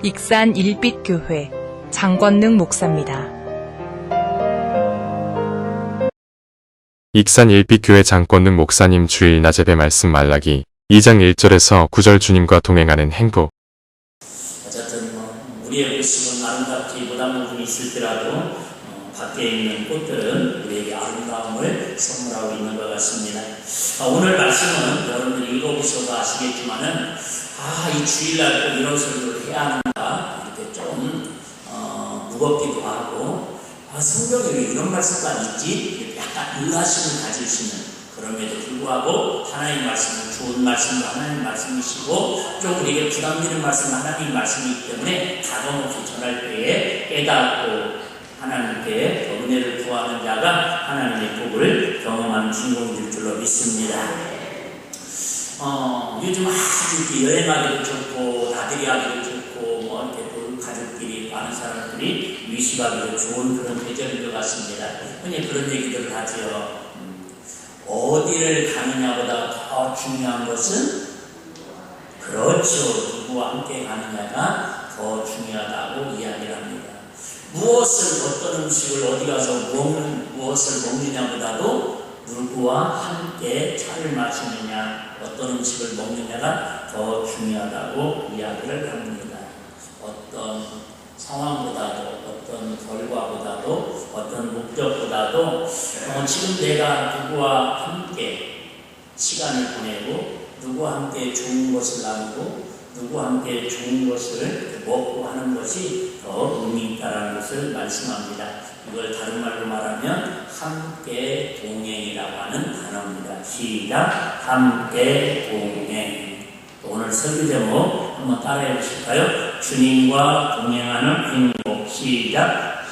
익산 일빛교회 장권능 목사입니다. 익산 일빛교회 장권능 목사님 주일 낮예배 말씀 말라기 2장 1절에서 9절 주님과 동행하는 행복. 어쨌든 우리의 모습은 아름답지 못한 부분이 있을지라도 밖에 있는 꽃들은 우리에게 아름다움을 선물하고 있는 것 같습니다. 오늘 말씀은 여러분들이 읽어보셔도 아시겠지만은 이 주일날 꼭 이런 설교를 해야 하는가 이렇게 좀 무겁기도 하고 성경에 왜 이런 말씀까지 있지? 약간 의아심을 가지시는, 그럼에도 불구하고 하나님 말씀은 좋은 말씀도 하나님 말씀이시고 좀 우리에게 부담되는 말씀은 하나님 말씀이기 때문에 가감없이 전할 때에 깨닫고 하나님께 더 은혜를 구하는 자가 하나님의 복을 경험하는 주인공일 줄로 믿습니다. 요즘 아주 여행하기도 좋고 나들이 하기도 좋고 이렇게 또 가족끼리 많은 사람들이 위시하기도 좋은 그런 계절인 것 같습니다. 흔히 그런 얘기들을 하죠. 어디를 가느냐보다 더 중요한 것은 그렇죠. 누구와 함께 가느냐가 더 중요하다고 이야기를 합니다. 어떤 음식을 어디 가서 무엇을 먹느냐보다도 누구와 함께 차를 마시느냐, 어떤 음식을 먹느냐가 더 중요하다고 이야기를 합니다. 어떤 상황보다도, 어떤 결과보다도, 어떤 목적보다도 지금 내가 누구와 함께 시간을 보내고 누구와 함께 좋은 것을 나누고 누구와 함께 좋은 것을 먹고 하는 것이 더 의미 있다는 것을 말씀합니다. 이걸 다른 말로 말하면 함께 동행이라고 하는 단어입니다. 시작! 함께 동행. 오늘 설교 제목 한번 따라해 보실까요? 주님과 동행하는 행복. 시작!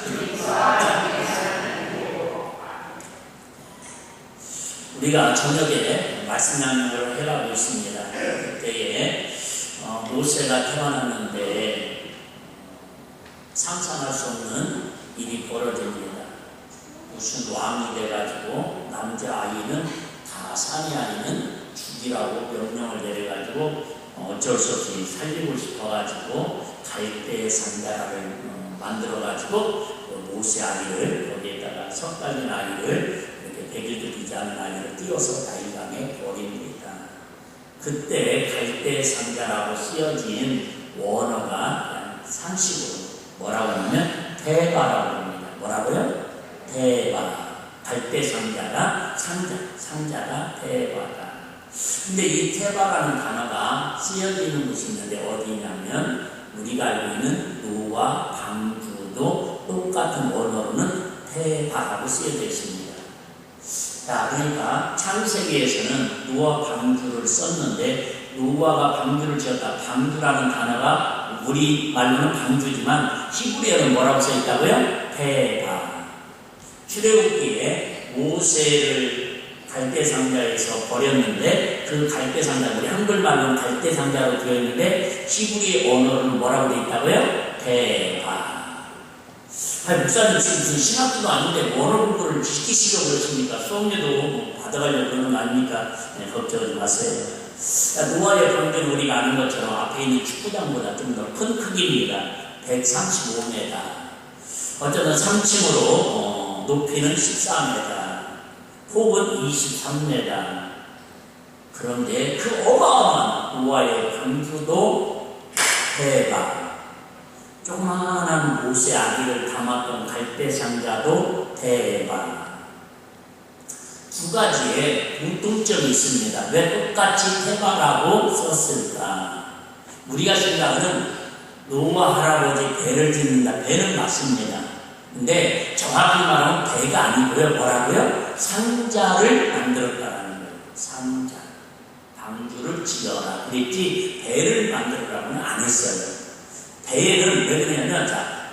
우리가 저녁에 말씀 나누는 해가고 있습니다. 그때에 모세가 태어났는데 상상할 수 없는 일이 벌어집니다. 무슨 왕이 돼가지고 남자아이는 다 사내아이는 죽이라고 명령을 내려가지고 어쩔 수 없이 살리고 싶어가지고 갈대의 산자를 만들어가지고 모세 아이를 거기에다가 석 달린 아이를 이렇게 100일도 되지 않은 아이를 띄워서 나일강에 버립니다. 그때 갈대 상자라고 쓰여진 원어가 상식으로 뭐라고 하냐면 테바라고 합니다. 뭐라고요? 테바. 갈대 상자가 상자가 테바다. 근데 이 테바라는 단어가 쓰여지는 곳이 있는데 어디냐면 우리가 알고 있는 노와 방주도 똑같은 원어로는 테바라고 쓰여져 있습니다. 자, 그러니까 창세기에서는 노아 방주를 썼는데 노아가 방주를 지었다. 방주라는 단어가 우리 말로는 방주지만 히브리어는 뭐라고 써있다고요? 테바. 출애굽기에 모세를 갈대상자에서 버렸는데 그 갈대상자, 우리 한글말로는 갈대상자로 되어 있는데 히브리 언어로는 뭐라고 되어 있다고요? 테바. 목사님 지금 무슨 신학교도 아닌데 언어 공부를 시키시려고 그러십니까? 수업료도 받아가려고 그러는 거 아닙니까? 네, 걱정하지 마세요. 노아의 방주는 우리가 아는 것처럼 앞에 있는 축구장보다 좀 더 큰 크기입니다. 135m. 어쩌면 3층으로 높이는 14m, 폭은 23m. 그런데 그 어마어마한 노아의 방주도 대박. 조그마한 모세 아기를 담았던 갈대상자도 대박. 두 가지의 공통점이 있습니다. 왜 똑같이 테바라고 썼을까? 우리가 생각하는 노아 할아버지 배를 짓는다. 배는 맞습니다. 근데 정확히 말하면 배가 아니고요. 뭐라고요? 상자를 만들었다라는 거예요. 상자. 방주를 지어라. 그랬지 배를 만들으라고는 안 했어요. 배는 왜 그러냐면,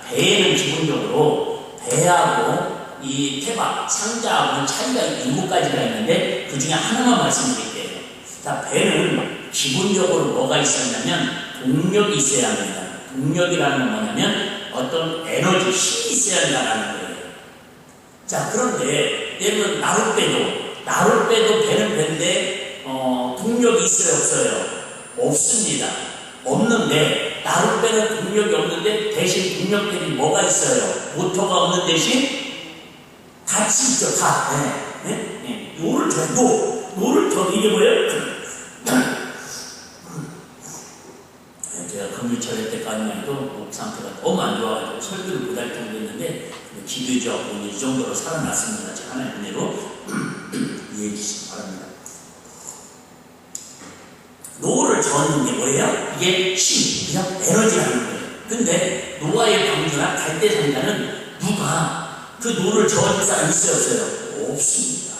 배는 기본적으로 배하고 이 테바, 상자하고는 차이가 7가지가 있는데 그 중에 하나만 말씀드릴게요. 자, 배는 기본적으로 뭐가 있었냐면 동력이 있어야 합니다. 동력이라는 건 뭐냐면 어떤 에너지, 힘이 있어야 한다는 거예요. 자, 그런데 예를 나룻배도 배는 배인데 동력이 있어요, 없어요? 없습니다. 없는데 나를 빼는 동력이 없는데 대신 동력들이 뭐가 있어요? 모터가 없는 대신 같이 있죠. 다. 노를 줘. 노를 더 이게 뭐예요? 제가 금요철 때까지만 해도 목 상태가 너무 안 좋아가지고 설교를 못할 정도였는데 기도해 주었고 이 정도로 살아났습니다. 제가 하나의 은혜로 이해해 주시기 바랍니다. 노를 저는 게 뭐예요? 이게 힘, 그냥 에너지라는 거예요. 근데 노아의 방주나 갈대상자는 누가 그 노를 저어줄 사람이 있어요? 없어요? 없습니다.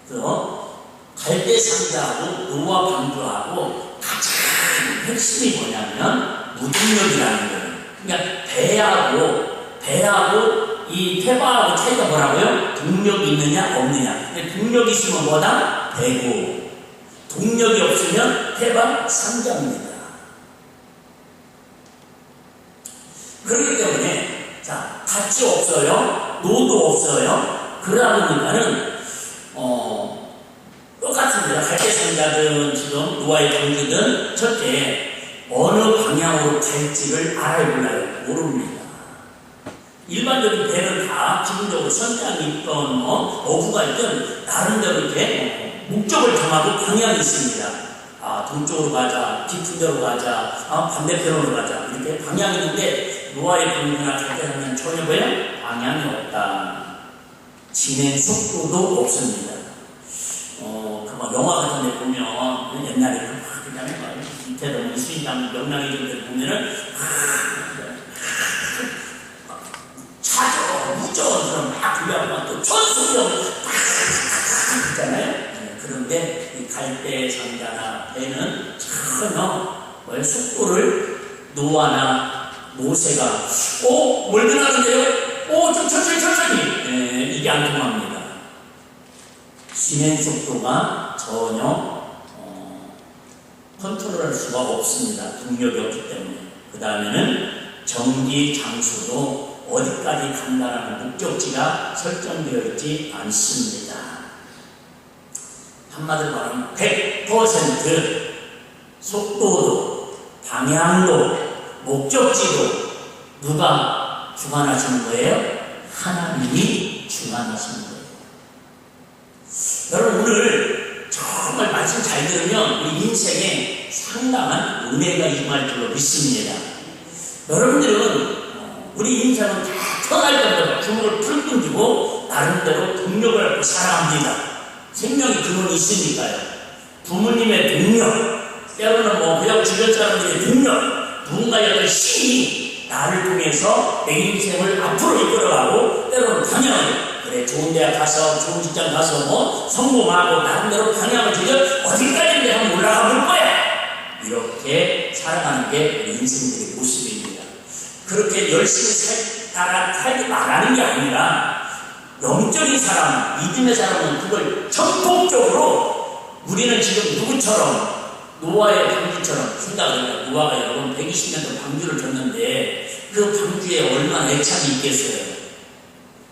그래서 갈대상자하고 노아 방주하고 가장 핵심이 뭐냐면 무동력이라는 거예요. 그러니까 배하고 이 태바하고 차이가 뭐라고요? 동력이 있느냐 없느냐. 동력이 있으면 뭐다? 배고 동력이 없으면 태바 상자입니다. 그렇기 때문에 자 같이 없어요. 노도 없어요. 그러다 보니까는 똑같습니다. 갈대상자든 지금 노아의 방주든 첫째 어느 방향으로 갈지를 알아야 몰라요. 모릅니다. 일반적인 배는 다 기본적으로 선장이 있던 어부가 있든 나름대로 이렇게 목적을 정하고 방향이 있습니다. 동쪽으로 가자, 깊은 데로 가자, 반대편으로 가자 이렇게 방향이 있는데 노아의 방주나 갈대상자는 전혀 뭐예요? 방향이 없다. 진행 속도도 없습니다. 그 영화 같은 데 보면 옛날에 그냥 밑에도 이수인당 명랑이 이런 데 보면은 차저 무전 막 불려하고 또 천수령 있잖아요. 그런데 이 갈대상자나 배는 전혀 속도를 노아나 모세가 몰려나는데요? 좀 천천히 이게 안 통합니다. 진행 속도가 전혀 컨트롤할 수가 없습니다. 동력이 없기 때문에. 그 다음에는 정지 장소도 어디까지 간다는 목적지가 설정되어 있지 않습니다. 한마디로 말하면 100% 속도도 방향도 목적지도 누가 주관하시는 거예요? 하나님이 주관하시는 거예요. 여러분 오늘 정말 말씀 잘 들으면 우리 인생에 상당한 은혜가 임할 줄로 믿습니다. 여러분들은 우리 인생은 다 태어날 때부터 주먹을 풀끈 쥐고 나름대로 동력을 갖고 살아갑니다. 생명의 근원이 있으니까요. 부모님의 동력, 때로는 그냥 주변 사람들의 동력, 누군가의 어떤 힘이 나를 통해서 내 인생을 앞으로 이끌어가고 때로는 방향을 그래 좋은 대학 가서 좋은 직장 가서 성공하고 나름대로 방향을 지금 어디까지 내가 올라가 볼 거야 이렇게 살아가는 게 우리 인생들의 모습입니다. 그렇게 열심히 살기 말하는 게 아니라 영적인 사람, 믿음의 사람은 그걸 전폭적으로 우리는 지금 누구처럼 노아의 방주처럼 생각을 해요. 노아가 여러분 120년도 방주를 줬는데 그 방주에 얼마나 애착이 있겠어요.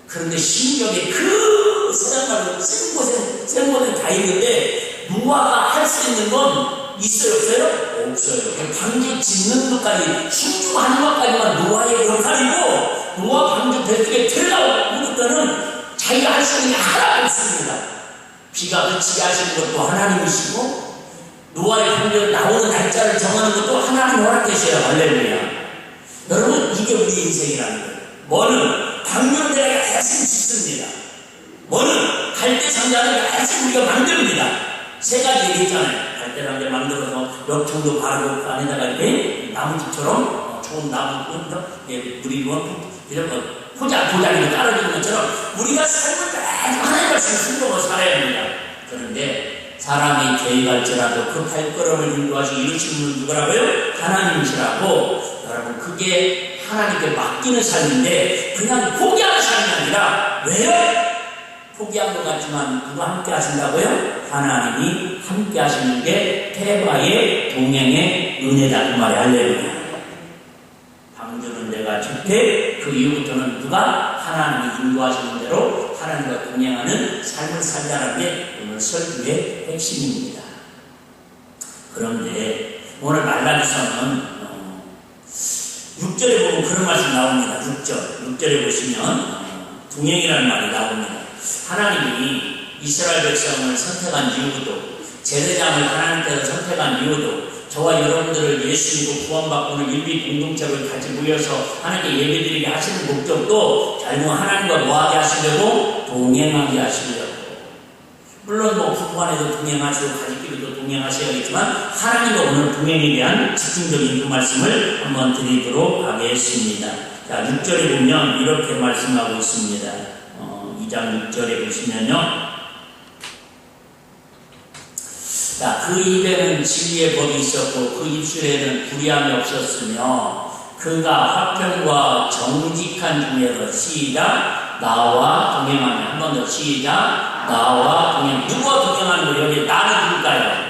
그런데 신경에 그 세상말로 생고생 다 있는데 노아가 할 수 있는 건 있어요? 없어요? 없어요. 방주 짓는 것까지 순종하는 것까지만 노아의 역할이고 노아 방주 뱃속에 들어가고 때는 자기가 할 수 있는 게 하나도 없습니다. 비가 그치게 하시는 것도 하나님이시고 노아의 방주에 나오는 날짜를 정하는 것도 하나님 허락되셔요. 할렐루야. 여러분 이게 우리 인생이라는 거예요. 뭐는 방주를 내가 열심히 짓습니다. 뭐는 갈대상자를 열심히 우리가 만듭니다. 세 가지 얘기했잖아요. 갈대상자 만들어서 역청도 바르고 그 안에다가 이렇게 나무집처럼 좋은 나무 우리로 도자기를 깔아주는 것처럼 우리가 삶을 하나님 말씀을 순종으로 살아야 합니다. 그런데 사람이 계획할지라도 그 발걸음을 인도하시고 이루시는 분은 누구라고요? 하나님이시라고. 여러분 그게 하나님께 맡기는 삶인데 그냥 포기하는 삶이 아니라 왜요? 포기한 것 같지만 누가 함께 하신다고요? 하나님이 함께 하시는 게 태바의 동행의 은혜다 그 말이 할렐루야. 방주는 내가 짓되 그 이후부터는 누가 하나님이 인도하시는 대로 하나님과 동행하는 삶을 살자는 게 오늘 설교의 핵심입니다. 그런데 오늘 말라기서는 6절에 보면 그런 말씀 나옵니다. 6절에 보시면 동행이라는 말이 나옵니다. 하나님이 이스라엘 백성을 선택한 이유도, 제사장을 하나님께서 선택한 이유도, 저와 여러분들을 예수 믿고 구원받고는 일비 공동체를 같이 모여서 하나님께 예배드리게 하시는 목적도 결국 하나님과 뭐하게 하시려고? 동행하게 하시려고. 물론 뭐 부부간에도 동행하시고 가족끼리도 동행하셔야겠지만 하나님과 오늘 동행에 대한 집중적인 그 말씀을 한번 드리도록 하겠습니다. 자, 6절에 보면 이렇게 말씀하고 있습니다. 2장 6절에 보시면요. 자, 그 입에는 진리의 법이 있었고 그 입술에는 불의함이 없었으며 그가 화평과 정직한 중에서 시작 나와 동행하며. 한 번 더 시작 나와 동행. 누구와 동행하는 거? 여기 나는 누굴까요?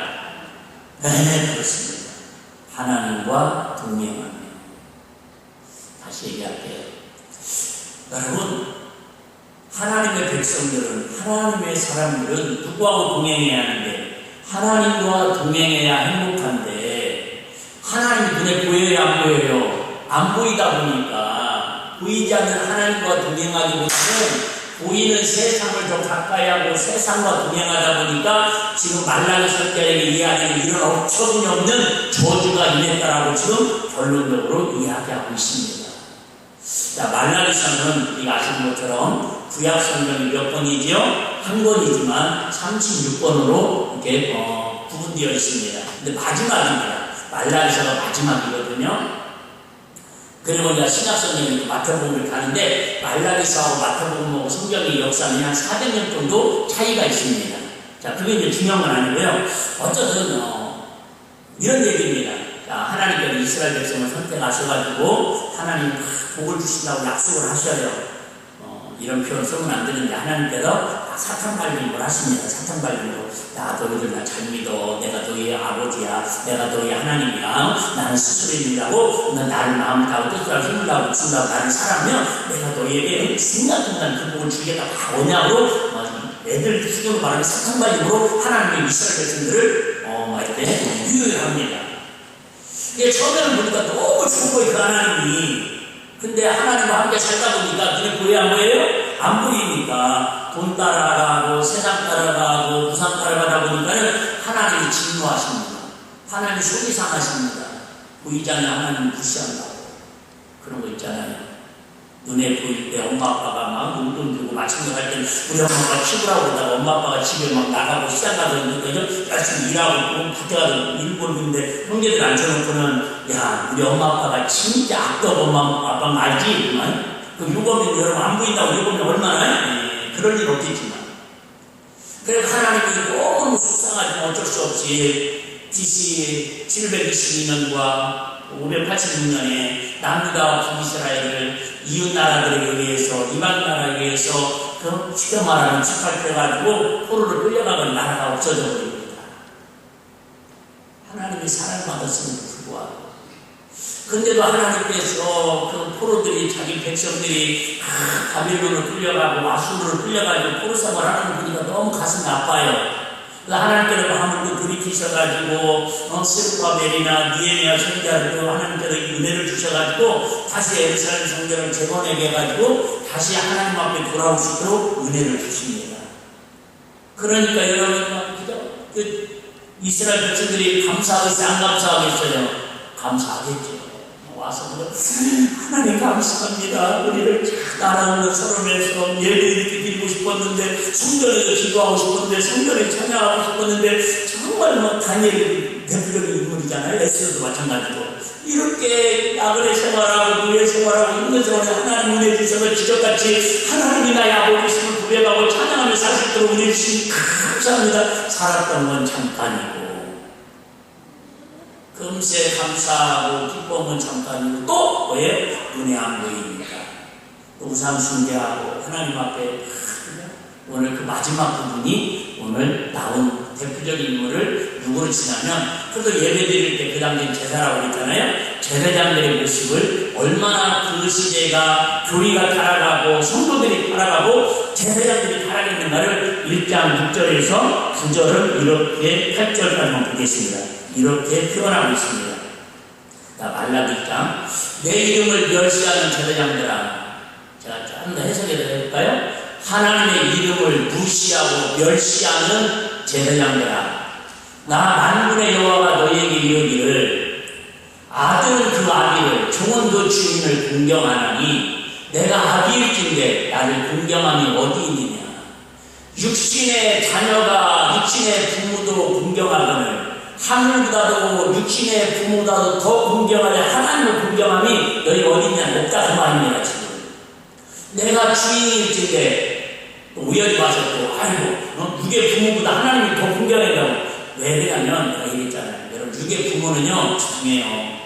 네, 그렇습니다. 하나님과 동행하며. 다시 얘기할게요. 여러분, 하나님의 백성들은, 하나님의 사람들은 누구하고 동행해야 하는데, 하나님과 동행해야 행복한데, 하나님이 눈에 보여요, 안 보여요? 안 보이다 보니까 보이지 않는 하나님과 동행하기보다는 보이는 세상을 더 가까이 하고 세상과 동행하다 보니까 지금 말라기 선지자에게 이야기하는 이런 어처구니 없는 저주가 임했다라고 지금 결론적으로 이야기하고 있습니다. 자, 말라기서는 우리가 아시는 것처럼 구약 성경이 몇 권이지요? 한 권이지만 36권으로 이렇게 구분되어 있습니다. 근데 마지막입니다. 말라기서가 마지막이거든요. 그리고 이제 신약성경이 마태복음을 가는데 말라기서하고 마태복음하고 성경의 역사는 한 400년 정도 차이가 있습니다. 자, 그게 이제 중요한 건 아니고요. 어쨌든 이런 얘기입니다. 자, 하나님께서 이스라엘 백성을 선택하셔가지고 하나님 복을 주신다고 약속을 하셔요. 이런 표현 쓰면 안 되는데 하나님께서 사탕 발림을 하십니다. 사탕 발림으로 야, 너희들 나 잘 믿어. 내가 너희의 아버지야. 내가 너희의 하나님이야. 나는 스스로 믿으라고 나를 마음을 다하고 뜻을 힘을 다하고 준다고 나를 사랑하면 내가 너희에게 순간순간 그 복을 주겠다. 다 언약으로 애들 수준으로 말하면 사탕 발림으로 하나님의 이스라엘 백성들을 이렇게 유효합니다. 이게 처음에는 보니까 너무 좋은 거예요. 그 하나님이. 근데 하나님과 함께 살다 보니까 눈에 보여요, 안 보여요? 안 보이니까 돈 따라가고 세상 따라가고 부상 따라가다 보니까는 하나님이 진노하십니다. 하나님이 속이 상하십니다. 보이지 않는 하나님을 무시한다고. 그런 거 있잖아요. 눈에 보일 때 엄마 아빠가 막 용돈 들고 마침내 갈 때는 우리 엄마가 키우라고 그러다가 엄마 아빠가 집에 막 나가고 시장 가서 열심히 일하고 밭에 가서 일 보는데 형제들 앉혀놓고는 야, 우리 엄마 아빠가 진짜 악덕 엄마 아빠는 알지? 그 유검이 여러분 안 보인다고 유검이 얼마나 그럴 일 없겠지만 그래서 하나님이 너무 속상하지만 어쩔 수 없이 BC 722년과 586년에 남유다와 북이스라엘을 이웃 나라들에 의해서 이방 나라에 의해서 그 쉽게 말하면 착각해가지고 포로를 끌려가는 나라가 없어져 버립니다. 하나님이 사랑받았음에도 불구하고 근데도 하나님께서 그 포로들이 자기 백성들이 바빌론을 끌려가고 아수르를 끌려가지고 포로 생활하는 거 보니까 너무 가슴이 아파요. 하나님께서 마음을 돌이키셔가지고 스루바벨이나 니에미야 선지자들도 하나님께서 은혜를 주셔가지고 다시 예루살렘 성전을 재건하게 해가지고 다시 하나님 앞에 돌아올 수 있도록 은혜를 주십니다. 그러니까 여러분 그 이스라엘 백성들이 감사하겠어요? 안 감사하겠어요? 감사하겠죠. 와서 하나님 감사합니다. 우리를 나라는 서름에서 예배 이렇게 드리고 싶었는데 성전에서 기도하고 싶었는데 성전에 찬양하고 싶었는데 정말 뭐 다니엘이 대표적인 인물이잖아요. 에스더도 마찬가지고 이렇게 야근의 생활하고 노예 생활하고 힘든 생활에 하나님 은혜 주셔서 기적같이 하나님이 나의 아버지심을 고백하고 찬양하며 살 수 있도록 은혜 주시니 감사합니다. 살았던 건 잠깐이고 금세 감사하고 기쁨은 잠깐이고 또 왜? 눈에 안 보이니까 또 우상 숭배하고 하나님 앞에 오늘 그 마지막 부분이 오늘 나온 대표적인 인물을 누구를 치냐면 그래서 예배 드릴 때 그 당시 제사라고 했잖아요. 제사장들의 모습을 얼마나 그 시대가 교리가 타락하고 성도들이 타락하고 제사장들이 타락했는가를 1장 6절에서 9절을 이렇게 8절까지만 보겠습니다. 이렇게 표현하고 있습니다. 말라기 2장. 내 이름을 멸시하는 제사장들아. 제가 좀 더 해석을 해볼까요? 하나님의 이름을 무시하고 멸시하는 제사장들아. 나 만군의 여호와가 너희에게 이르기를 아들은 그 아비를 종은 그 주인을 공경하나니 내가 아비일진데 나를 공경함이 어디 있느냐. 육신의 자녀가 육신의 부모도 공경하거늘 하늘보다도 육신의 부모보다도 더 공경하려 하나님을 공경함이 너희 어디 있냐. 없다 그 말입니다. 지금 내가 주인일진데 우연히 와서 또 아이고 육의 부모보다 하나님을 더 공경하려고. 왜 그러냐면 내가 얘기했잖아요. 여러분 육의 부모는요 중요해요.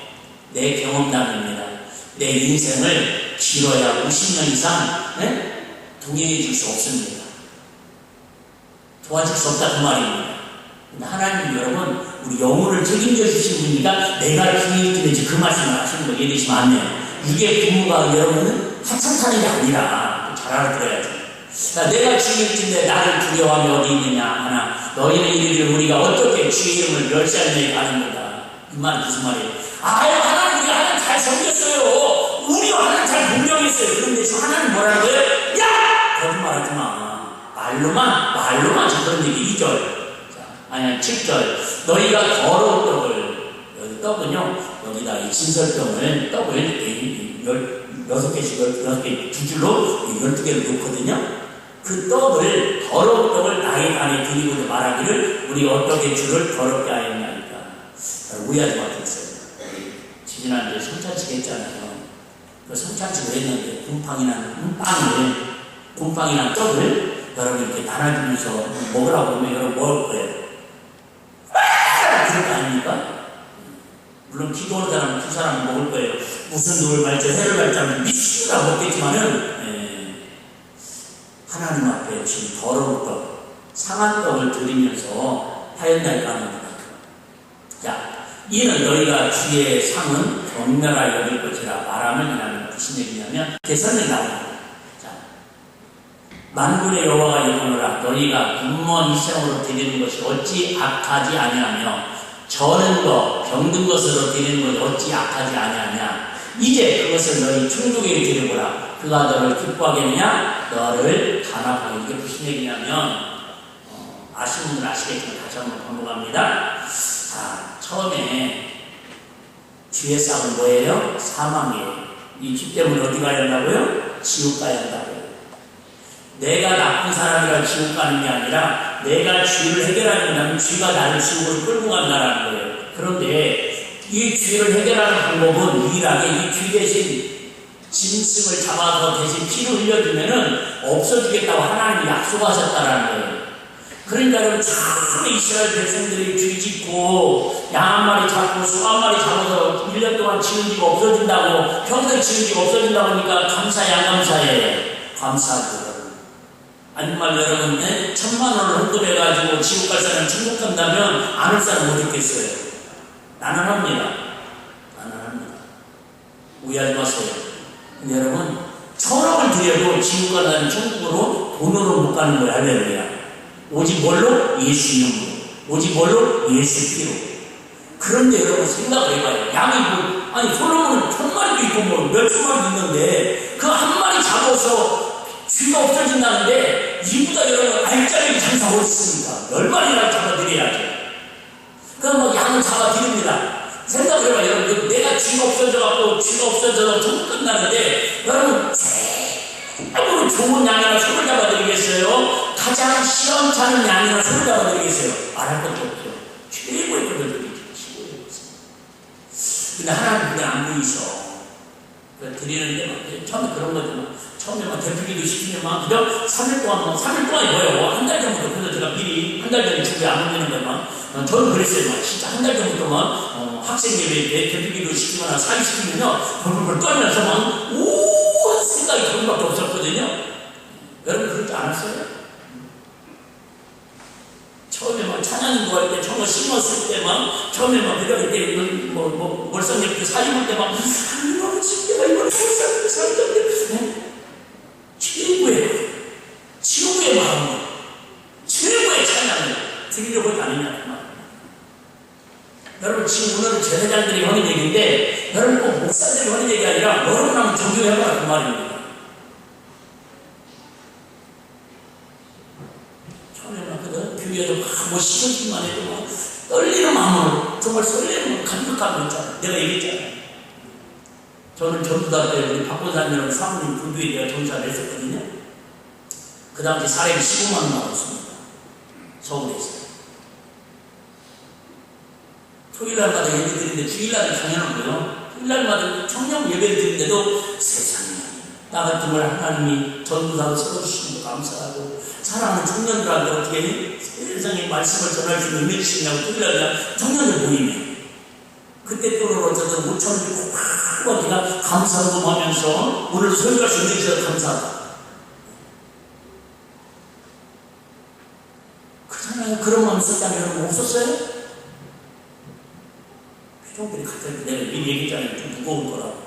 내 경험담입니다. 내 인생을 길어야 50년 이상 동행해 줄 수 없습니다. 도와줄 수 없다 그 말입니다. 근데 하나님 여러분 우리 영혼을 책임져 주신 분이니까 내가 주인일진지 그 말씀을 하시는 거 이해되시면 안 돼요. 육의 부모가 여러분은 하찮다는 게 아니라 잘 알아들어야죠. 내가 주인일진데 나를 두려워함이 어디 있느냐 하나 너희는 이르기를 우리가 어떻게 주의 이름을 멸시하느냐 하는거다. 이 말은 무슨 말이에요? 아유 하나님 우리가 하나님 잘 섬겼어요. 우리가 하나님 잘 공경했어요. 그런데 지금 하나님 뭐라는 거예요? 야! 거짓말하지 마. 말로만 지금 그런 얘기 2절. 아니야 7절. 너희가 더러운 떡을 여기 떡은요 여기다 이 진설병을 떡을 6개씩 6개 두 줄로 12개를 놓거든요. 그 떡을 더러운 떡을 나의 안에 드리고 말하기를 우리가 어떻게 주를 더럽게 하였나이까. 오해하지 마세요. 지지난주에 성찬치게 했잖아요. 그 성찬치를 했는데 곰팡이랑 떡을 여러분 이렇게 나눠주면서 먹으라고 하면 여러분 먹을 거예요. 그런 거 아닙니까? 물론 기도하는 사람은 두 사람은 먹을 거예요. 무슨 누를 말지 해를 갈지 미치다 먹겠지만은 하나님 앞에 지금 더러운 떡, 상한 떡을 드리면서 하였나이까 합니다. 자, 이는 너희가 주의 상은 경멸하여 여길 것이라 말하면 이라는 무슨 얘기냐면 개선을 나옵니다. 자, 만군의 여호와가 이르노라 너희가 군무원 일생으로 드리는 것이 어찌 악하지 아니하며 저는 것, 병든 것으로 드리는 것이 어찌 악하지 아니하냐. 이제 그것을 너희 충족에게 드려보라. 그가 너를 기뻐하겠냐? 너를 단합하게. 이게 무슨 얘기냐면 아시는 분은 아시겠지만 다시 한번 반복합니다. 자, 처음에 주의 싹은 뭐예요? 사망이에요. 이 쥐 때문에 어디 가야 한다고요? 지옥 가야 한다고요. 내가 나쁜 사람이라 지옥 가는 게 아니라 내가 죄를 해결하려면 쥐가 나를 지옥으로 끌고 간다는 거예요. 그런데 이 죄를 해결하는 방법은 유일하게 이 쥐 대신 짐승을 잡아서 대신 피를 흘려주면은 없어지겠다고 하나님이 약속하셨다라는 거예요. 그러니까 여러분 참 이스라엘 백성들이 쥐 짓고 양 한 마리 잡고 소 한 마리 잡아서 1년 동안 지은 지가 없어진다고 평생 지은 지가 없어진다고 하니까 감사해 안 감사해? 감사하죠. 아니면 여러분 1,000만 원을 헌금해가지고 지옥 갈 사람 천국 간다면 안 할 사람 못 있겠어요. 나는 합니다. 오해하지 마세요. 근데 여러분 1,000억을 드려도 지옥 간다는 천국으로 돈으로 못 가는 거예요. 할렐루야. 오직 뭘로? 예수 이름으로. 오직 뭘로? 예수 피로. 그런데 여러분 생각을 해봐요. 양이 아니 솔로몬은 1,000마리도 있고 몇천 마리도 있는데 그 한 마리 잡아서 쥐가 없어진다는데 이보다 여러분 알짜리 장사 어디 있습니까? 10마리나 잡아드려야죠. 그럼 양을 잡아드립니다. 생각해봐 여러분 내가 쥐가 없어져갖고 쥐가 없어져서 전부 끝나는데 여러분 최고로 좋은 양이나 소를 잡아드리겠어요? 가장 시험찮은 양이나 소를 잡아드리겠어요? 말할 것도 없죠. 최고의 것을 드리죠. 최고의 것을. 근데 하나님 그게 안 보이셔. 드리는데 처음에 그런 거죠. 처음에 대표기도 시키면 그냥 3일 동안 3일 동안이 뭐예요? 한 달 전부터. 그래서 제가 미리 한 달 전에 준비 안 올리는 거만 저는 그랬어요. 진짜 한 달 전부터만 학생 예배 대표기도 시키거나 사회 시키면요 벌벌 떨면서 온 생각이 그런밖에 없었거든요. 여러분 그렇지 않았어요? 처음에 찬양인도 할 때 처음에 심었을 때 처음에 그럴 때 월성역 때 사진 볼 때 하나님 집대가 이걸 살던데 최고의 마음, 최고의 찬양을 드리려고 하지 않느냐. 여러분 지금 오늘은 제사장들이 하는 얘기인데 그러고 나면 존경해봐라 그 말입니다. 처음에는 교회에서 막 시켜주기만 해도 막 떨리는 마음으로 정말 설레는 감격감이 있잖아요. 내가 얘기했잖아요. 저는 전도다 때 우리 박권사님이라는 사모님 분부에 내가 전사를 했었거든요. 그 당시 사례비 15만 원 나왔습니다. 서울에서. 토요일날마다 예배 드리는데 주일날은 당연하고요. 토요일날마다 청년 예배를 드리는데도 세상에 나 같은 걸 하나님이 전도사로 세워주시는 거 감사하고 사랑하는 청년들한테 어떻게 세상에 말씀을 전할 수 있는 은혜 주시냐고 토요일날 청년들 모이면 그때 또로 저도 5,000원 주고 막 내가 감사하고 하면서 오늘 설교할 수 있는 게 감사하다. 그잖아요. 그런 마음 썼다면 여러분 없었어요? 표정들이 갑자기 내가 미리 얘기했잖아요. 좀 무거운 거라고.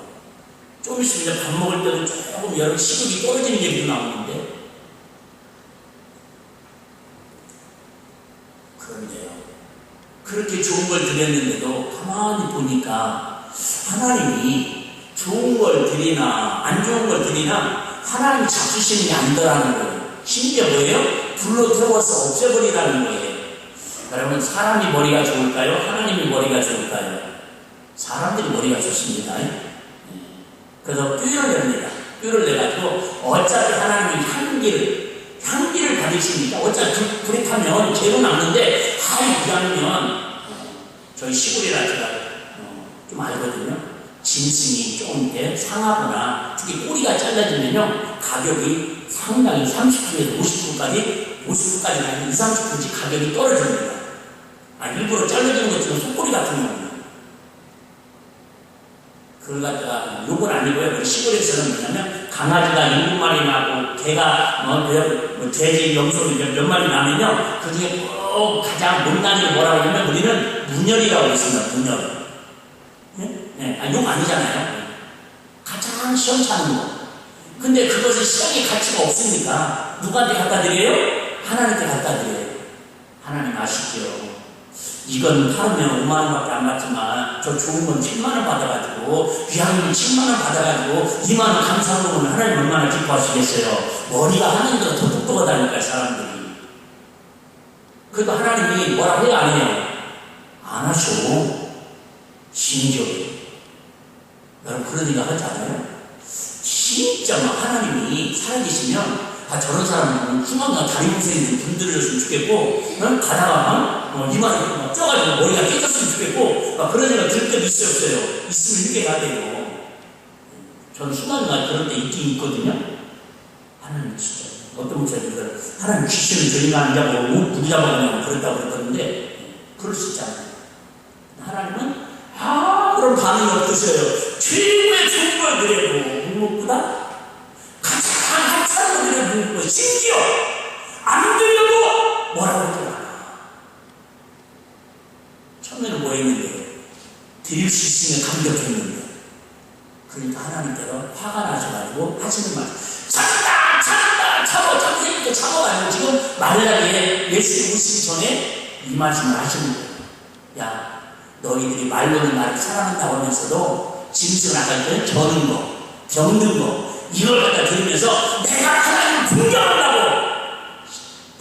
좀 있으면 이제 밥 먹을 때도 조금 여러 시급이 떨어지는 얘기도 나오는데 그런데요. 그렇게 좋은 걸 드렸는데도 가만히 보니까 하나님이 좋은 걸 드리나 안 좋은 걸 드리나 하나님이 잡수시는 게 아니더라는 거예요. 심지어 뭐예요? 불로 태워서 없애버리라는 거예요. 여러분 사람이 머리가 좋을까요? 하나님이 머리가 좋을까요? 사람들이 머리가 좋습니다. 그래서 뼈를 냅니다. 뼈를 내가지고 어차피 하나님이 향기를 받으시니까 어차피 불에 타면 재로 남는데 하이 불하면 저희 시골이라 제가 좀 알거든요. 짐승이 조금 이렇게 상하거나 특히 꼬리가 잘라지면요 가격이 상당히 30%에서 50%까지 아니면 20, 30%씩 가격이 떨어집니다. 일부러 잘라지는 것처럼 속꼬리 같은 경우는 그걸 갖다가 욕은 아니고요. 우리 시골에서는 뭐냐면 강아지가 7마리 나고 개가 돼지 염소를 몇 마리 나면요 그 중에 꼭 가장 못난이를 뭐라고 하냐면 우리는 문열이라고 했습니다. 문열. 네? 욕 아니잖아요. 가장 시원찮은 거. 근데 그것은 시간의 가치가 없으니까 누구한테 갖다 드려요? 하나님께 갖다 드려요. 하나님 아시죠? 이건 팔으면 5만원밖에 안 받지만 저 좋은 건 7만원 받아가지고 귀한 건 7만원 받아가지고 2만원 감사하고 보면 하나님 얼마나 기뻐하시겠어요. 머리가 하나님보다 더 똑똑하다니까요. 사람들이. 그래도 하나님이 뭐라고 해요? 안 해요? 안 하셔. 신기하게. 여러분 그런 생각 하지 않아요? 진짜 막 하나님이 살아계시면 저런 사람은 중간중간 다리 동생이 분들렸으면 좋겠고 가다가 이마에 막 쪄가지고 머리가 깨졌으면 좋겠고 그런 생각 들 때도 있어요 없어요? 있으면 이렇게 가야 돼요. 저는 순간중간 그럴 때 있긴 있거든요. 하나님 진짜 어떤 목사님들 하나님 귀신을 저희가 안 잡고 옷 구기 잡아가냐고 그랬다고 그랬던데 그럴 수 있잖아요. 하나님은 그런 반응이 없으셔요. 최고의 좋은 걸 드려도 무엇보다 가장 하찮은 걸 드려도 무엇보다 심지어 안 드려도 뭐라고 했더라. 처음에는 뭐 했는데 드릴 수 있으면 감격했는데 그러니까 하나님께서 화가 나셔가지고 하시는 말 참아가지고 지금 말라기에 예수님 오시기 전에 이 말씀을 하시는 거예요. 야 너희들이 말로는 나를 사랑한다고 하면서도 짐승을 아까 전에 저는 거 병든 거 이걸 갖다 들으면서 내가 하나님을 공경한다고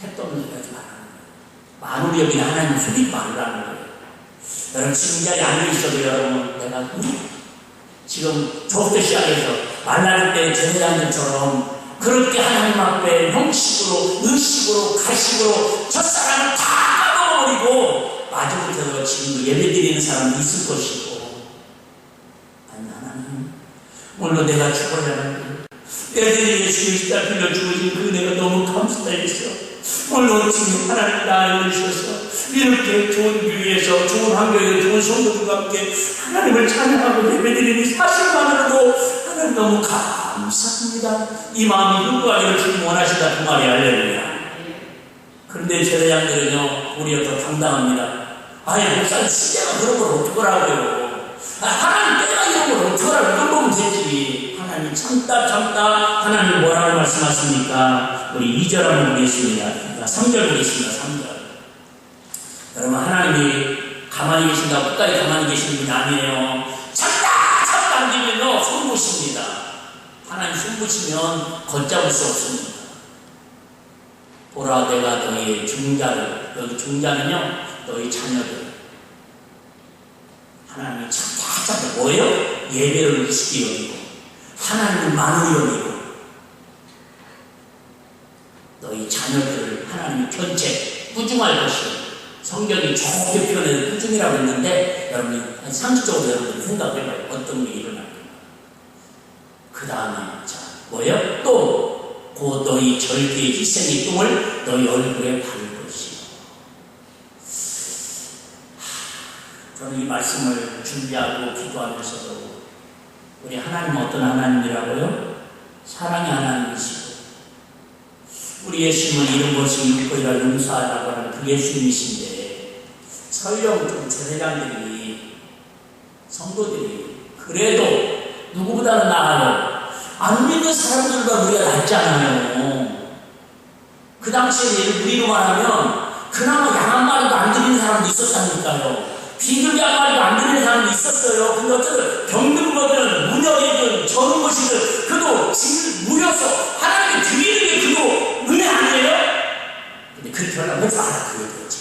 택도 없는 소리 하지 말라는 거예요. 만우리 여기는 하나님을 소리 말으라는 거예요. 여러분 지금 이 자리에 앉아있어도 여러분 내가 지금 저부터 시작해서 말라기 때 제사장들처럼 그렇게 하나님 앞에 형식으로 의식으로 가식으로 첫사람을 다 까먹어버리고 마저부터 지금 예배드리는 사람도 있을 것이고 아니 하나님 물론 내가 죽어야하는데 애들이 예수의 십자가 빌려 죽으신 그 은혜가 너무 감사했어. 물론 지금 하나님 나를 주셔서 이렇게 좋은 교회에서 좋은 환경에서 좋은 성도들과 함께 하나님을 찬양하고 예배드리는 사실만으로도 하나님 너무 감사합니다. 이 마음이 흡고하기를 주님 원하신다 그 말이 알려줘요. 그런데 제자장들은요 우리가 더 당당합니다. 아니 목사님 시대가 그런 걸 어떡하라고요. 하나님 때가 이런 걸 어떡하라고 깜보면 되지. 하나님 참다 하나님 뭐라고 말씀하십니까? 우리 2절 한번 보겠습니다. 3절 보겠습니다. 3절. 여러분 하나님이 가만히 계신다고 끝까지 가만히 계시는 분이 아니에요. 참다 안 되면요 성공 숨부십니다. 하나님 숨부시면 걷잡을 수 없습니다. 보라 내가 너희 중자를, 여기 중자는요 너희 자녀들, 하나님이 참 뭐예요? 예배를 우습게 여기고 하나님을 만으로 여기고 너희 자녀들을 하나님이 견책 꾸중할 것이요. 성경이 좋게 표현해서 꾸중이라고 했는데 여러분이 상식적으로 여러분이 생각해봐요. 어떤 일이 일어날까. 그 다음에 자 뭐예요? 또 곧 너희 절기의 희생의 똥을 너희 얼굴에 바를 것이요. 저는 이 말씀을 준비하고 기도하면서도 우리 하나님은 어떤 하나님이라고요? 사랑의 하나님이시고 우리 예수님은 이런 것이 육거리라 용서하라고 하는 그 예수님이신데 설령 좀 제사장들이 성도들이 그래도 누구보다는 나아요. 안 믿는 사람들보다 우리가 낫잖아요. 그 당시에 우리로 말하면 그나마 양 한 마리도 안 드리는 사람도 있었다니까요. 비둘기 한 마리도 안 드리는 사람도 있었어요. 근데 어쨌든 병든 거든 무녀이든 저런 것이든 그도 지금 무려서 하나님께 드리는 게 그도 은혜 아니에요? 근데 그렇게 하려고 해서 그게 되지.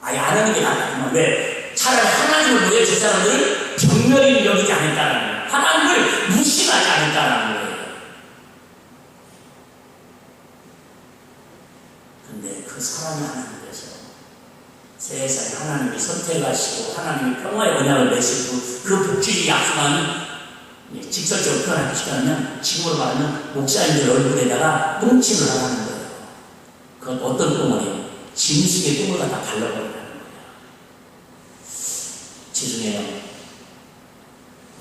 아예 안 하는 게 낫구나. 왜? 차라리 하나님을 위해 저 사람들을 경멸히 여기지 않을까라는 거예요. 하나님을 무시하지 않을까라는 거예요. 근데 그 사랑이 하나님께서 세상에 하나님이 선택하시고 하나님이 평화의 언약을 내시고 그 복주의 약속한 직설적으로 표현하기 시작하면 지금으로 말하면 목사님들 얼굴에다가 똥침을 하라는 거예요. 그건 어떤 똥을요? 짐승의 똥을 갖다 발라버리라는 거예요. 죄송해요.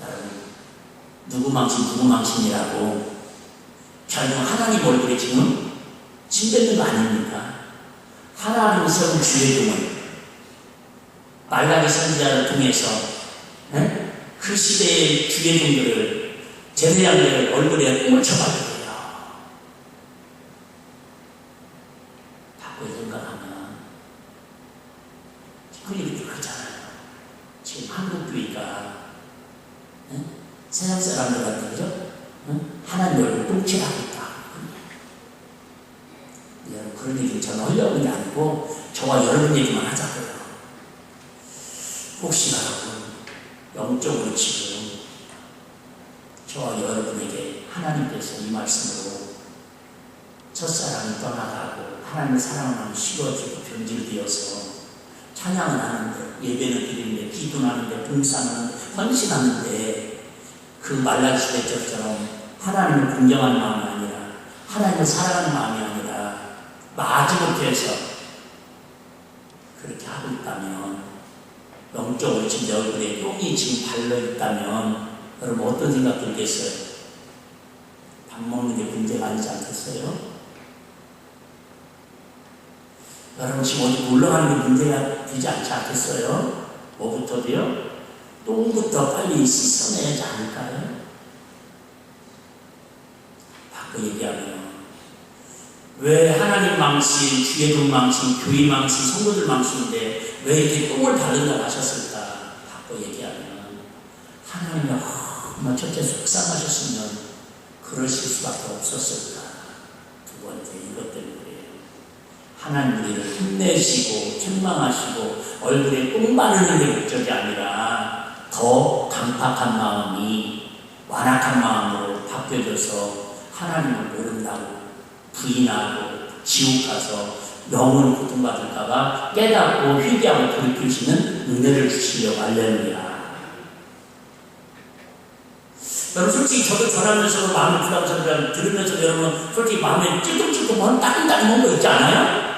여러분 누구 망신이라고 결국 하나님 얼굴에 지금 침 뱉는 거 아닙니까? 하나님이 세운 주의 종을 말라기 선지자를 통해서 그 시대의 주의 종들을 제사장들 얼굴에 똥을 쳐버렸대요. 바꿔 생각하면 그 얘기도 그렇잖아요. 지금 한국 교회가 세상 사람들 같은 거죠? 하나님 얼굴 똥칠하고 있다. 여러분 그런 얘기를 저는 하려고 하는 게 아니고 저와 여러분 얘기만 하자고요. 혹시 여러분 영적으로 지금 저와 여러분에게 하나님께서 이 말씀으로 첫사랑이 떠나가고 하나님의 사랑은 식어지고 변질되어서 찬양은 하는데 예배는 드리는데 기도는 하는데 봉사는 헌신하는데 그 말라기 시대처럼 하나님을 공경하는 마음이 아니라 하나님을 사랑하는 마음이 아니라 마지못해서 그렇게 하고 있다면 영적으로 지금 내 얼굴에 똥이 지금 발려있다면 여러분 어떤 생각 들겠어요? 밥 먹는 게 문제가 아니지 않겠어요? 여러분 지금 어디 놀러가는 게 문제가 되지 않지 않겠어요? 뭐부터도요? 똥부터 빨리 씻어내야지 않을까요? 바꿔 얘기하면 왜 하나님 망신, 주의 종 망신, 교회 망신, 성도들 망신인데 왜 이렇게 똥을 바른다고 하셨을까? 바꿔 얘기하면 하나님이 너무 첫째 속상하셨으면 그러실 수밖에 없었을까? 두 번째 이것 때문에 그래요. 하나님 우리를 힘내시고 책망하시고 얼굴에 똥 바르는 게 목적이 아니라 더 강팍한 마음이 완악한 마음으로 바뀌어져서 하나님을 모른다고 부인하고 지옥 가서 영원히 고통받을까봐 깨닫고 회개하고 돌이킬 수 있는 은혜를 주시려고 알려합니다. 여러분 솔직히 저도 전하면서도 마음이 부담스러워 들으면서 여러분 솔직히 마음에 찔끔찔끔한 따끔따끔한 거 있지 않아요?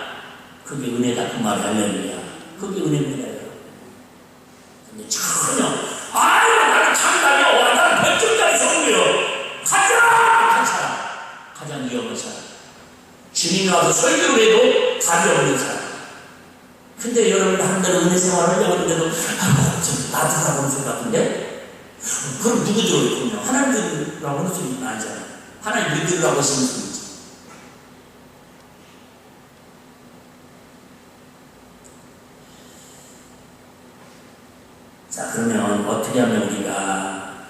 그게 은혜다 그 말이 알려합니다. 그게 은혜입니다. 근데 전혀 아유 나는 장담이요 나는 100점짜리 성우요 가장 위험한 사람 주님이 와서 설교를 해도 답이 없는 사람. 근데 여러분 나름대로 은혜 생활을 하려고 하는데도 좀 나타나보는 소리 같은데 그럼 누구 들어오겠군요? 하나님 들으라고 하는 소리는 아니잖아요. 하나님 믿으라고 하시는 소리지. 자 그러면 어떻게 하면 우리가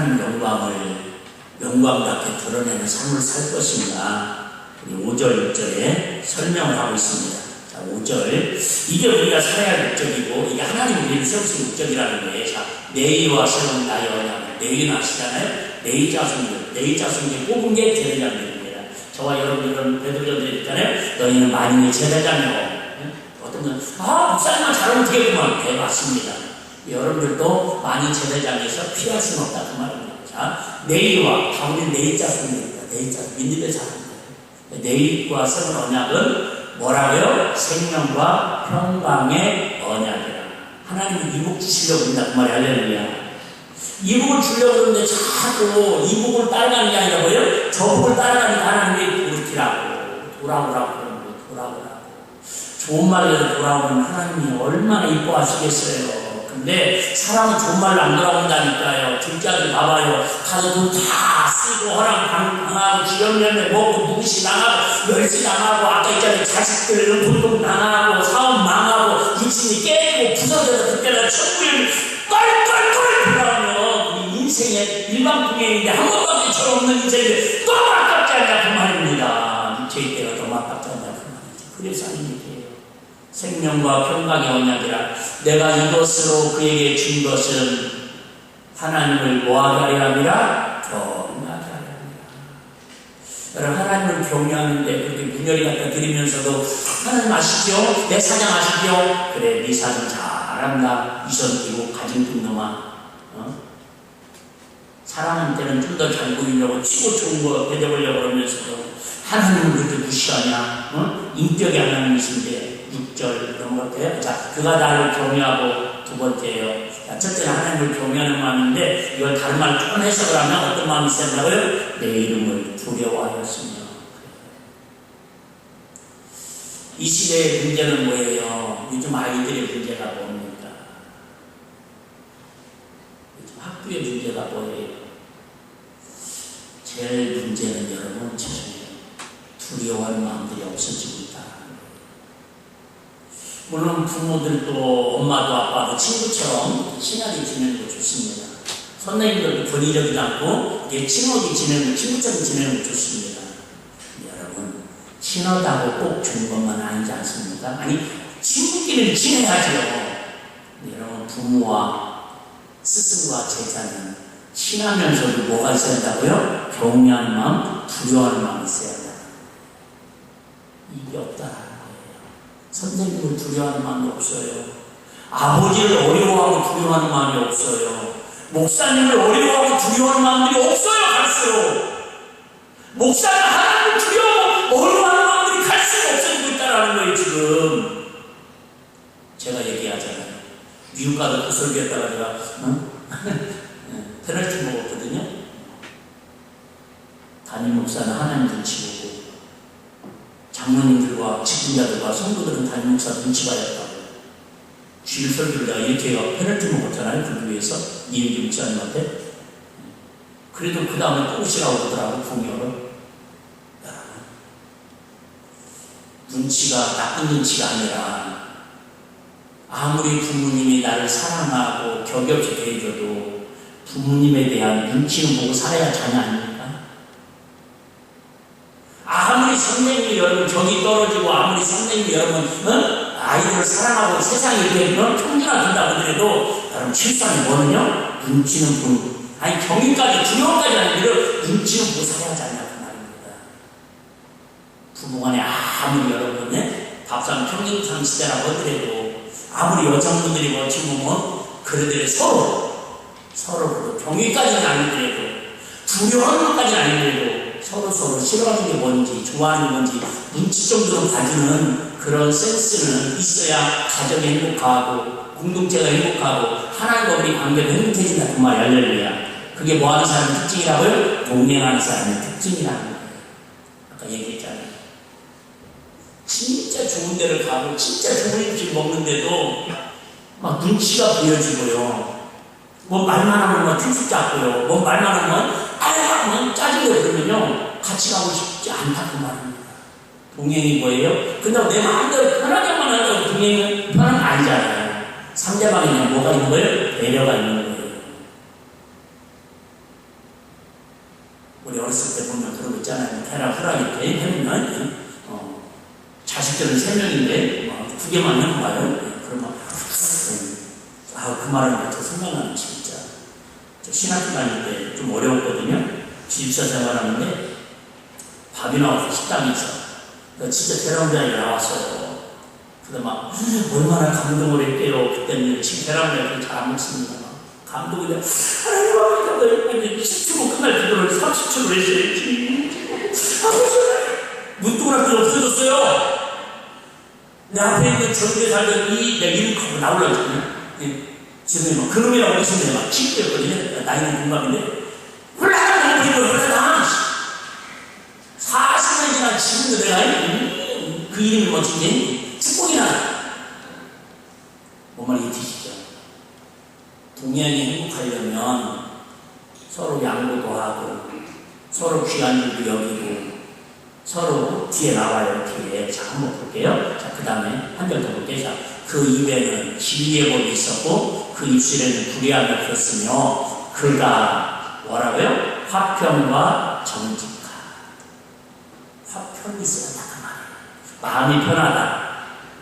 하나님 영광답게 드러내는 삶을 살 것인가? 우리 5절, 6절에 설명을 하고 있습니다. 자, 5절. 이게 우리가 살아야 할 목적이고, 이게 하나님 우리를 세우신 목적이라는 거예요. 자, 내의와 세운 나의 언약. 내의는 아시잖아요? 내의 자손들 뽑은 게 제사장들입니다. 저와 여러분들은 베드로전들이 있잖아요. 너희는 만인의 제사장이요. 어떤 분은, 목사님만 잘하면 되겠구만. 네, 맞습니다. 여러분들도 만인 제사장에서 피할 수는 없다. 그 말입니다. 자, 내의와, 우리는 내의 자손입니다. 내의 자손, 민들의 자손입니다. 내의과 세운 언약은 뭐라고요? 생명과 평강의 언약이라. 하나님은 이복 주시려고 합니다. 그 말이 할렐루야. 이복을 주려고 그러는데 자꾸 이복을 따라가는 게 아니라 뭐예요? 저 복을 따라가는 하나님의 도리라고. 돌아오라고 그러는 거예요. 돌아오라고. 좋은 말로 돌아오면 하나님이 얼마나 이뻐하시겠어요. 근데 사람은 좋은 말로 안 돌아온다니까요. 둘째 아들 봐봐요. 가서 돈 다 쓰고 허락 당하고 지역연매 먹고 무시 당하고 멸시 당하고 아까 있잖아요. 자식들 불금 당하고 사업 망하고 육신이 깨지고 부서져서 그때는 천국에 뻘뻘뻘 돌아오면 우리 인생의 일반 분야인데 한 번밖에 철없는 인생인데 또 아깝지 않냐 그 말입니다. 육체의 때가 더 아깝지 않냐 그 말이지. 그래서 하는 얘기예요. 생명과 평강의 언약이라. 내가 이것으로 그에게 준 것은 하나님을 뭐하게 하려 함이라? 경외하게 하려 함이라. 여러분, 하나님을 경외하는데 그렇게 문열이 갖다 드리면서도 하나님 아시죠? 내 사장 아시죠? 그래, 네 사장 잘한다. 이선 끼고 가진 놈아. 사람한테는 좀 더 잘 보이려고 치고 좋은 거 대접하려고 그러면서도 하나님은 그렇게 무시하냐? 인격이 하나님이신데 6절 이런 것들. 자, 그가 나를 경외하고 두 번째예요. 자, 첫째는 하나님을 경외하는 마음인데 이걸 다른 말로 조금 해석을 하면 어떤 마음이 생긴다고요? 내 이름을 두려워하였으며. 이 시대의 문제는 뭐예요? 요즘 아이들의 문제가 뭡니까? 요즘 학교의 문제가 뭐예요? 제일 문제는 여러분 죄송해요. 두려워하는 마음들이 없어지고 있다. 물론 부모들도 엄마도 아빠도 친구처럼 친하게 지내는 거 좋습니다. 선생님들도 권위적이지 않고 친하게 지내는 거, 친구처럼 지내는 거 좋습니다. 여러분, 친하다고 꼭 좋은 것만 아니지 않습니까? 아니, 친구끼리는 친해야죠. 여러분, 부모와 스승과 제자는 친하면서도 뭐가 있어야 한다고요? 경외하는 마음, 두려워하는 마음이 있어야 한다. 이게 없다라는 거예요. 선생님을 두려워하는 마음이 없어요. 아버지를 어려워하고 두려워하는 마음이 없어요. 목사님을 어려워하고 두려워하는 마음들이 없어요. 갈수록 목사는 하나님을 두려워하고 어려워하는 마음들이 갈수록 없어지고 있다는 거예요. 지금 제가 얘기하잖아요. 미국 가서 그 설교했다가 제가 페널티 먹었거든요. 담임 목사는 하나님 눈치 보고 장로님들과 직분자들과 성도들은 담임 목사 눈치 봐야 했다고. 주일 설교를 내가 이렇게 해가 페널티 먹었잖아요. 그 교회에서 이은기 목사님한테. 그래도 그 다음에 또 오시라고 그러더라고. 공여를. 눈치가 나쁜 눈치가 아니라 아무리 부모님이 나를 사랑하고 격엽게 대해줘도 부모님에 대한 눈치는 보고 살아야 자녀 아닙니까? 아무리 선생님이 여러분 격이 떨어지고 아무리 선생님이 여러분 아이들을 사랑하고 세상에 이렇게 평준화 된다고 하더라도 여러분 실상이 뭐는요? 눈치는 보고 아니 경위까지 두려움까지 아니라 눈치는 보고 살아야 자냐 그 말입니다. 부부간에 아무리 여러분의 밥상 평균상 시대라고 하더라도 아무리 여성분들이 멋진 보면 그래도 서로 경위까지는 아니더라도 두려워하는 것까지는 아니더라도 서로 싫어하는 게 뭔지 좋아하는 건지 눈치 정도로 봐주는 그런 센스는 있어야 가정이 행복하고 공동체가 행복하고 하나님과 우리 관계도 행복해진다 그 말이 할렐루야. 그게 뭐하는 사람의 특징이라고요? 동행하는 사람의 특징이라는 거예요. 아까 얘기했잖아요. 진짜 좋은 데를 가고 진짜 좋은 음식 먹는데도 막 눈치가 보여지고요. 뭐 말만 하면 튀죽 잡고요. 뭐 말만 하면 짜증내요. 그러면요 같이 가고 싶지 않다 그 말입니다. 동행이 뭐예요? 근데 내 마음대로 편하게만 하려고 동행은 편한 거 아니잖아요. 상대방에 뭐가 있는 거예요? 배려가 있는 거예요. 우리 어렸을 때 보면 그런 거 있잖아요. 테라 후라이 때 해보면 자식들은 3명인데 2개만 해봐요. 그러면 그 말은 더 생각나는 진짜. 저 신학교 다닐 때 좀 어려웠거든요. 기숙사 생활하는데 밥이 나와서 식당에서 진짜 테라운드에 나왔어요. 근데 막 얼마나 감동을 했대요. 그때는 지금 테라운드에 잘 안 먹습니다. 감독이 하나님 아버지 10초 끝날 기도를 30초로 했어요. 아버지 문득으로 필요 없어졌어요. 내 앞에 있는 전국에 살던 내 이름 갖고 나오려고 했거든요. 지금이 막 그놈이라고 하시는데 막 킥이었거든요. 나이는 동갑인데 훌라당 이걸 훌라당 40년 지난 지금도 내가 그 이름이 멋진데 축복이 나요. 뭔 말인지 드시죠? 동양이 행복하려면 서로 양보도 하고 서로 귀한 일도 여기고 서로 뒤에 나와요. 뒤에. 자, 한번 볼게요. 자, 그 다음에 한 절 더 볼게요. 자, 그 입에는 진리의 법이 있었고 그 입술에는 불의함이 없었으며 그가 뭐라고요? 화평과 정직함. 화평이 있어야 다 그 말이에요. 마음이 편하다.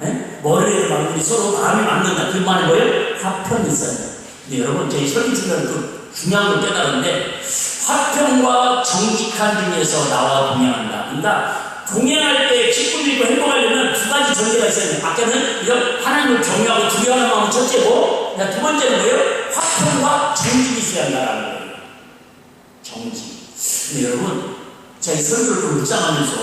네? 머리에 막 우리 서로 마음이 맞는다. 그 말이 뭐예요? 화평이 있어야 돼요. 근데 여러분, 저희 설교 중에는 또 중요한 걸 깨달았는데, 화평과 정직한 중에서 나와 동행한다. 그러니까, 동행할 때 기쁨이 있고 행복하려면 2가지 전제가 있어야 돼요. 아까는 이런 하나님을 경외하고 두려워하는 마음은 첫째고, 두 번째는 뭐예요? 화평과 정직이 있어야 한다라는 거예요. 정직. 근데 여러분, 제가 이 설교를 좀 묵상하면서,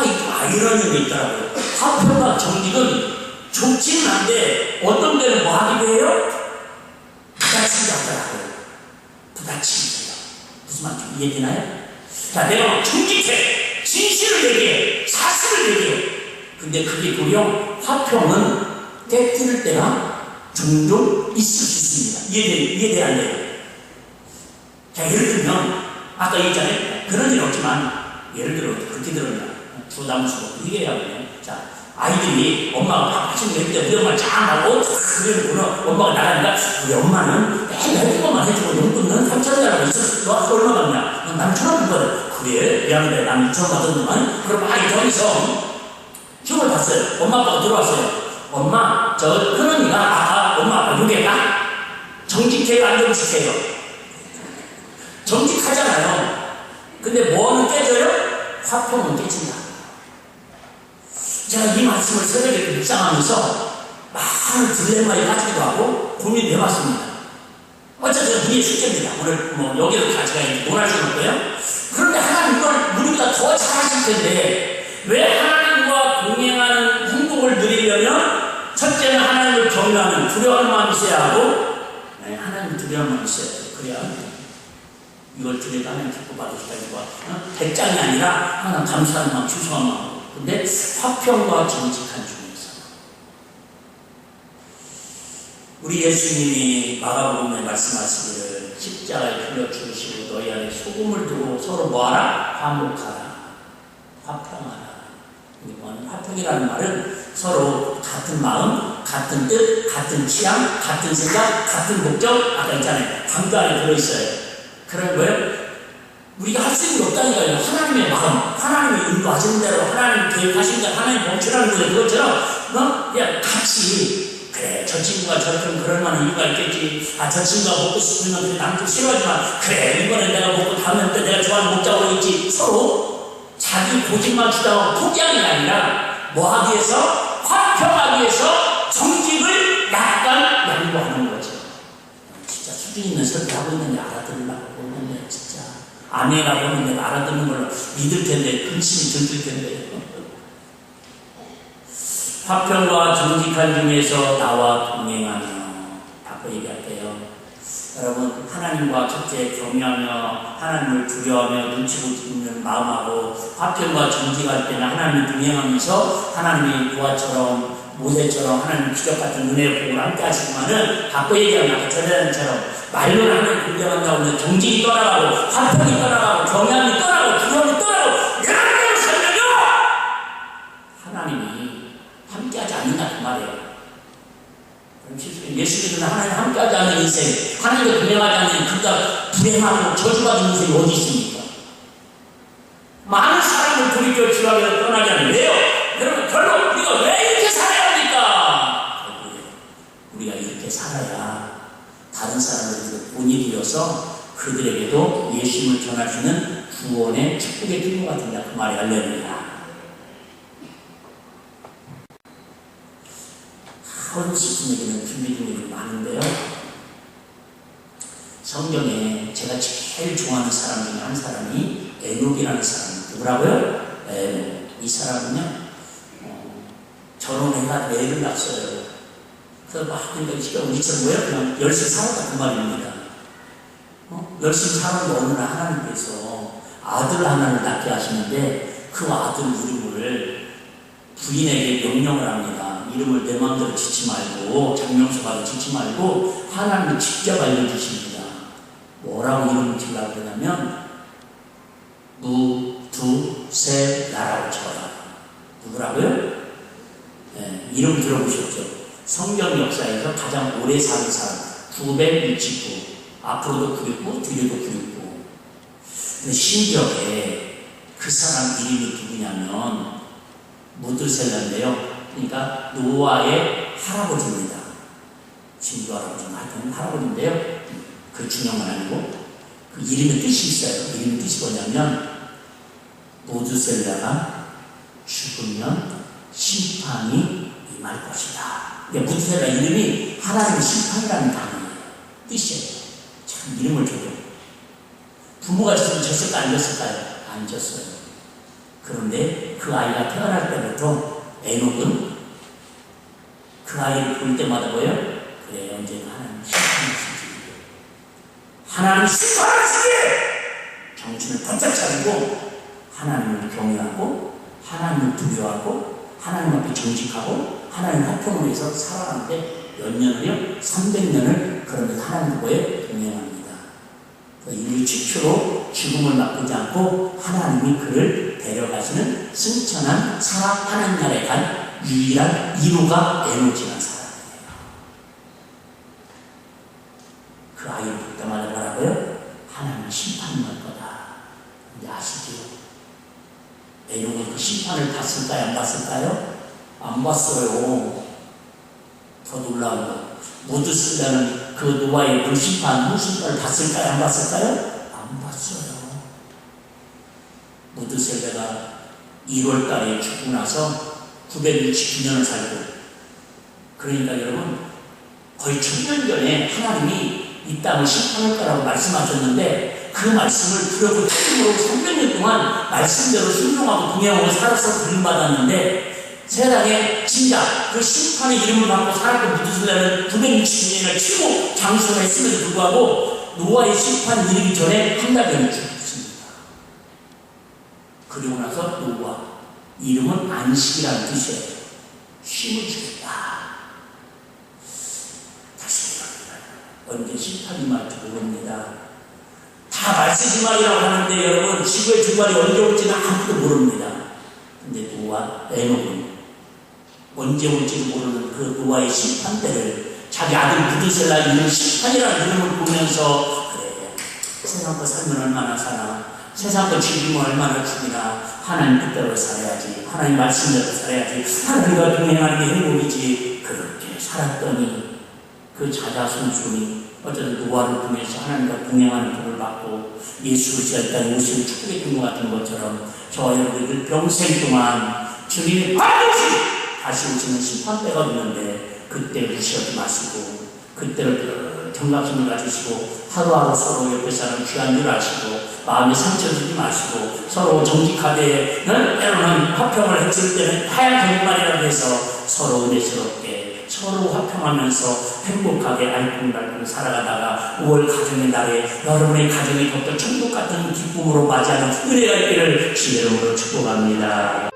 이거 아이러니가 있더라고요. 화평과 정직은 좋지는 않은데, 어떤 데는 뭐 하기도 해요? 부딪히지 않더라고요. 부딪히기. 무슨 말인지 이해되나요? 자, 내가 막 정직해. 진실을 얘기해. 사실을 얘기해. 근데 그게 도리어 화평은 때뜨릴 때가 종종 있을 수 있습니다. 이해돼 안 돼요? 자, 예를 들면, 아까 얘기했잖아요. 그런 일 없지만, 예를 들어, 그렇게 들었나. 부담스러워. 이게 해야거든요. 자, 아이들이 엄마가 밥 하시는 거 했는데 우리 엄마 쫙 하고 그러는구나. 엄마가 나가니까 우리 엄마는 맨날 이것만 해주고 용돈은 3,000원이라고 있어. 너 얼마 받냐? 난 1,000원 받거든. 그래? 미안한데 난 2,000원 받았는데만. 그럼 저기서 시험을 봤어요. 엄마 아빠가 들어왔어요. 엄마, 저 큰언니가 엄마 아빠 욕했다? 정직해요? 안 정직해요? 정직하잖아요. 근데 뭐는 깨져요? 화평은 깨진다. 제가 이 말씀을 새벽에 묵상하면서 많은 딜레마에 빠지기도 하고 고민해봤습니다. 어쨌든 우리의 숙제입니다. 오늘 여기서 다 제가 논할 수는 없고요. 그런데 하나님 이걸 우리보다 더 잘하실 텐데 왜 하나님과 동행하는 행복을 누리려면 첫째는 하나님을 경외하는 두려워하는 마음이 있어야 하고 하나님을 두려워하는 마음이 있어야 돼요. 그래야 이걸 드려도 하나님 기뻐 받으시다니까 100장이 아니라 하나님 감사하는 마음, 죄송한 마음. 근데 화평과 정직한 중에서 우리 예수님이 마가복음에 말씀하시기를 십자가에 풀려 죽으시고 너희 안에 소금을 두고 서로 뭐하라? 화목하라, 화평하라. 화평이라는 말은 서로 같은 마음, 같은 뜻, 같은 취향, 같은 생각, 같은 목적. 아까 있잖아요. 관계 안에 들어있어요. 그런 거예요. 우리가 할 수 있는 게 없다니까요. 하나님의 마음, 하나님이 인도하시는 대로, 하나님이 계획하신 대로, 하나님 멈추라는 거예요. 그것처럼, 그냥 같이, 그래, 저 친구가 저렇게 그럴 만한 이유가 있겠지. 저 친구가 먹고 싶으면 남도 싫어하지만, 그래, 이번에 내가 먹고 다음에 또 내가 좋아하는 먹자고 있지. 서로 자기 고집만 주다가 포기하는 게 아니라, 뭐 하기 위해서? 화평하기 위해서 정직을 약간 양보하는 거죠. 진짜 수준 있는 설교 하고 있는데 알아들으려고 보는데, 진짜. 아내가 보면 내가 알아듣는 걸로 믿을 텐데, 근심이 들들 텐데. 화평과 정직한 중에서 나와 동행하며, 바꿔 얘기할게요. 여러분, 하나님과 첫째 경외하며, 하나님을 두려워하며, 눈치 보는 마음하고, 화평과 정직할 때는 하나님을 동행하면서, 하나님의 노아처럼, 모세처럼 하나님 기적 같은 은혜의 복을 함께 하시지만은, 바꿔 얘기하면 아까 전에처럼, 말로는 하나님 공경한다고 하면 정직이 떠나가고 화평이 떠나가고 경외함이 떠나고 두려움이 떠나고 여러 가지 살면요 하나님이 함께하지 않는다 그 말이에요. 예수 믿는 하나님 함께하지 않는 인생, 하나님과 동행하지 않는 그러니까 불행하고 저주받은 인생이 어디 있습니까? 많은 사람을 돌이켜 주하게 떠나게 하는 왜요? 여러분 결국 우리가 왜 이렇게 살아야 합니까? 우리가 이렇게 살아야 다른 사람들에게 본이 되어서 그들에게도 예수님을 전할 수 있는 구원의 축복의 통로가 된다. 그 말이 알려집니다. 하고 싶은 얘기는 준비된 얘기 많은데요. 성경에 제가 제일 좋아하는 사람 중에 한 사람이 에녹이라는 사람입니다. 누구라고요? 에녹. 이 사람은요, 결혼해가 애를 낳았어요. 그래서 막, 그러니까 지금 우리처럼 뭐예요? 그냥 열심히 살았다 그 말입니다. 열심히 살았는데 어느 날 하나님께서 아들 하나를 낳게 하시는데 그 아들 이름을 부인에게 명령을 합니다. 이름을 내 마음대로 짓지 말고 장명소가로 짓지 말고 하나님이 직접 알려주십니다. 뭐라고 이름을 지으라고 그러냐면 무두셀라라고 적어라. 누구라고요? 네, 이름 들어보셨죠? 성경 역사에서 가장 오래 사는 사람 969. 앞으로도 그립고 뒤에도 그립고. 근데 신기하게 그 사람 이름이 누구냐면 무두셀라인데요. 그러니까 노아의 할아버지입니다. 친구 할아버지, 하여튼 할아버지인데요. 그 중요한 건 아니고 그 이름의 뜻이 있어요. 이름의 뜻이 뭐냐면 무두셀라가 죽으면 심판이 임할 것이다. 그러니까 무두셀라 이름이 하나님의 심판이라는 단어예요. 뜻이에요. 참 이름을 줘요. 부모가 졌으면 졌을까 안 졌을까요? 안 졌어요. 그런데 그 아이가 태어날 때부터 에녹은 그 아이를 볼 때마다 뭐예요? 그래, 언젠가 하나님 심판하시지. 하나님 심판하시지! 정신을 번쩍 차리고 하나님을 경외하고 하나님을 두려워하고 하나님 앞에 정직하고 하나님 화평을 위해서 살아가는데 몇 년을요? 300년을 그러면서 하나님 보고에 동행합니다. 인류 최초로 죽음을 맛보지 않고 하나님이 그를 데려가시는 승천한 하나님 나라에 간 유일한 이루가 에녹이라는 사람이에요. 그 아이를 볼 때마다 뭐라고요? 하나님은 심판이 날 거다. 근데 아시죠? 에녹은 그 심판을 봤을까요? 안 봤을까요? 안 봤어요. 더 놀라운 거. 무드셀라는 그 노아의 물심판을 봤을까요? 안 봤을까요? 안 봤어요. 무드셀라가 1월 달에 죽고 나서 969년을 살고, 그러니까 여러분 거의 1000년 전에 하나님이 이 땅을 심판할 거라고 말씀하셨는데 그 말씀을 두렵고 책임으로 300년 동안 말씀대로 순종하고 동행하고 살아서 부름받았는데 세상에 진짜 그 심판의 이름을 받고 살았던 무드셀라는 960년이나 최고 장수를 했음에도 불구하고 노아의 심판 이르기 전에 한 달 전에 죽었습니다. 그리고 나서 노아, 이름은 안식이라는 뜻이에요. 쉼을 주겠다. 다시 말합니다. 언제 심판이 말지 모릅니다. 다 말세지 말이라고 하는데 여러분 지구의 주말이 언제 올지는 아무도 모릅니다. 근데 노아, 에녹은 언제 올지 모르는 그 노아의 심판대를 자기 아들 무드셀라 이름 심판이라는 이름을 보면서 그래, 세상 거 살면 얼마나 사나, 세상 거 죽이면 얼마나 죽이나, 하나님 뜻대로 살아야지, 하나님 말씀대로 살아야지, 하나님과 동행하는 게 행복이지. 그렇게 살았더니 그 자자손손이 어쨌든 노아를 통해서 하나님과 동행하는 복을 받고 예수 그리스도의 땅에 오시는 축복의 것 같은 것처럼 저와 여러분들 평생 동안 주님이 반드시 다시 오시는 심판때가 오는데 그때 무시하지 마시고 그때를 경각심을 가지시고 하루하루 서로 옆에 사람 귀한 줄 아시고 마음에 상처 주지 마시고 서로 정직하게 때로는 화평을 했을 때는 하얀 거짓말이라고 해서 서로 은혜스럽게 서로 화평하면서 행복하게 알콩달콩 살아가다가 5월 가정의 날에 여러분의 가정이 더욱더 천국 같은 기쁨으로 맞이하는 은혜가 있기를 주의 이름으로 축복합니다.